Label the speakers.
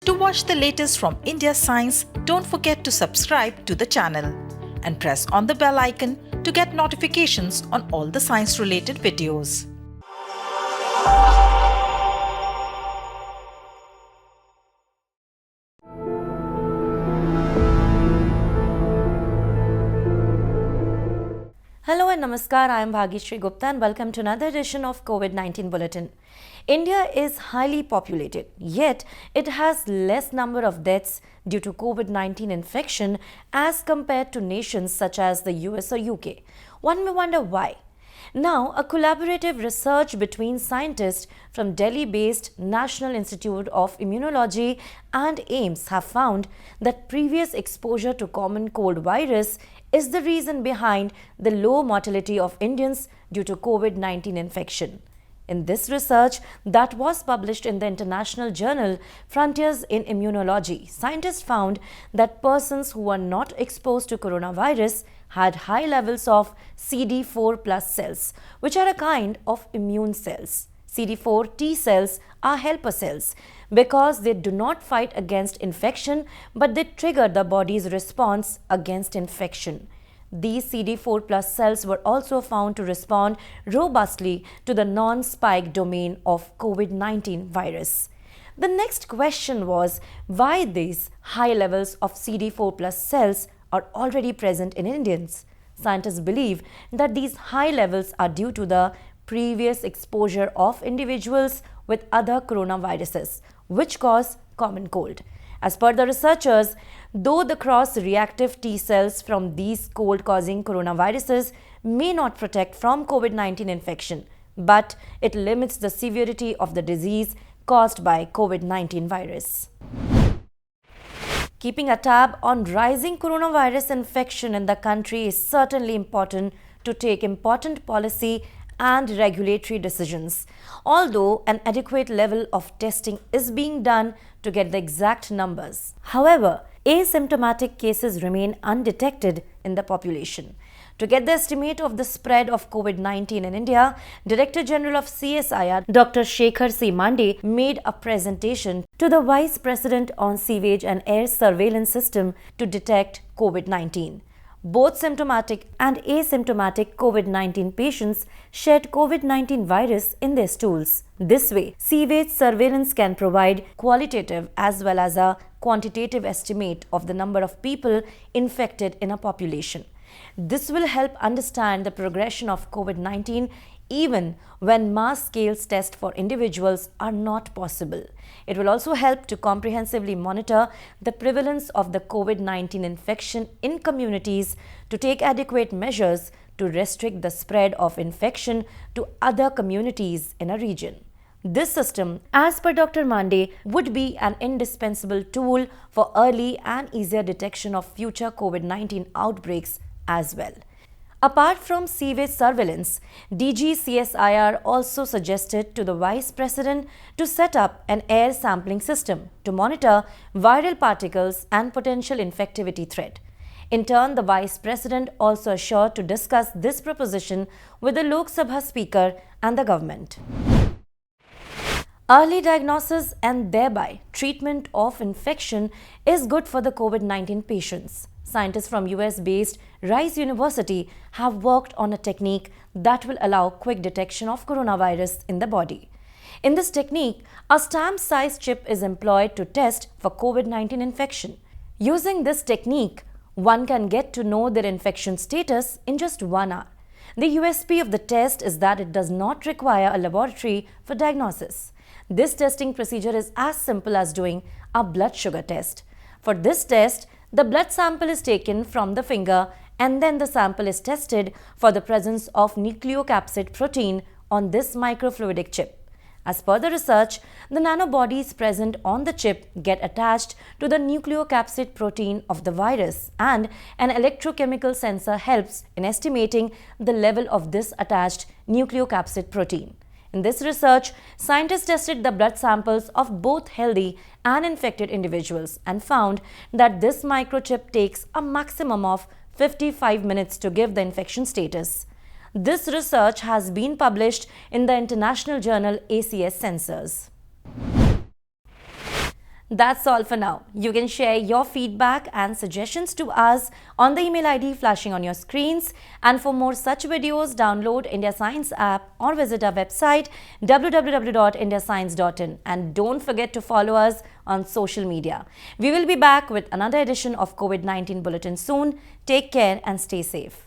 Speaker 1: To watch the latest from India Science, don't forget to subscribe to the channel and press on the bell icon to get notifications on all the science-related videos.
Speaker 2: Hello and Namaskar, I am Bhagyashree Gupta and welcome to another edition of COVID-19 Bulletin. India is highly populated, yet it has less number of deaths due to COVID-19 infection as compared to nations such as the US or UK. One may wonder why. Now, a collaborative research between scientists from Delhi-based National Institute of Immunology and AIIMS have found that previous exposure to common cold virus is the reason behind the low mortality of Indians due to COVID-19 infection. In this research that was published in the international journal Frontiers in Immunology, scientists found that persons who were not exposed to coronavirus had high levels of CD4 plus cells, which are a kind of immune cells. CD4 T cells are helper cells because they do not fight against infection but they trigger the body's response against infection. These CD4 plus cells were also found to respond robustly to the non-spike domain of COVID-19 virus. The next question was why these high levels of CD4 plus cells are already present in Indians. Scientists believe that these high levels are due to the previous exposure of individuals with other coronaviruses, which cause common cold. As per the researchers, though the cross-reactive T cells from these cold-causing coronaviruses may not protect from COVID-19 infection, but it limits the severity of the disease caused by COVID-19 virus. Keeping a tab on rising coronavirus infection in the country is certainly important to take important policy and regulatory decisions. Although an adequate level of testing is being done to get the exact numbers. However, asymptomatic cases remain undetected in the population. To get the estimate of the spread of COVID-19 in India, Director General of CSIR, Dr. Shekhar C. Mande, made a presentation to the Vice President on Sewage and Air Surveillance System to detect COVID-19. Both symptomatic and asymptomatic COVID-19 patients shed COVID-19 virus in their stools. This way, sewage surveillance can provide qualitative as well as a quantitative estimate of the number of people infected in a population. This will help understand the progression of COVID-19 even when mass-scale tests for individuals are not possible. It will also help to comprehensively monitor the prevalence of the COVID-19 infection in communities to take adequate measures to restrict the spread of infection to other communities in a region. This system, as per Dr. Mande, would be an indispensable tool for early and easier detection of future COVID-19 outbreaks as well. Apart from sewage surveillance, DGCSIR also suggested to the Vice President to set up an air sampling system to monitor viral particles and potential infectivity threat. In turn, the Vice President also assured to discuss this proposition with the Lok Sabha Speaker and the government. Early diagnosis and thereby treatment of infection is good for the COVID-19 patients. Scientists from US-based Rice University have worked on a technique that will allow quick detection of coronavirus in the body. In this technique, a stamp-sized chip is employed to test for COVID-19 infection. Using this technique, one can get to know their infection status in just 1 hour. The USP of the test is that it does not require a laboratory for diagnosis. This testing procedure is as simple as doing a blood sugar test. For this test, the blood sample is taken from the finger and then the sample is tested for the presence of nucleocapsid protein on this microfluidic chip. As per the research, the nanobodies present on the chip get attached to the nucleocapsid protein of the virus and an electrochemical sensor helps in estimating the level of this attached nucleocapsid protein. In this research, scientists tested the blood samples of both healthy and infected individuals and found that this microchip takes a maximum of 55 minutes to give the infection status. This research has been published in the international journal ACS Sensors. That's all for now. You can share your feedback and suggestions to us on the email ID flashing on your screens. And for more such videos, download India Science app or visit our website www.indiascience.in. And don't forget to follow us on social media. We will be back with another edition of COVID-19 Bulletin soon. Take care and stay safe.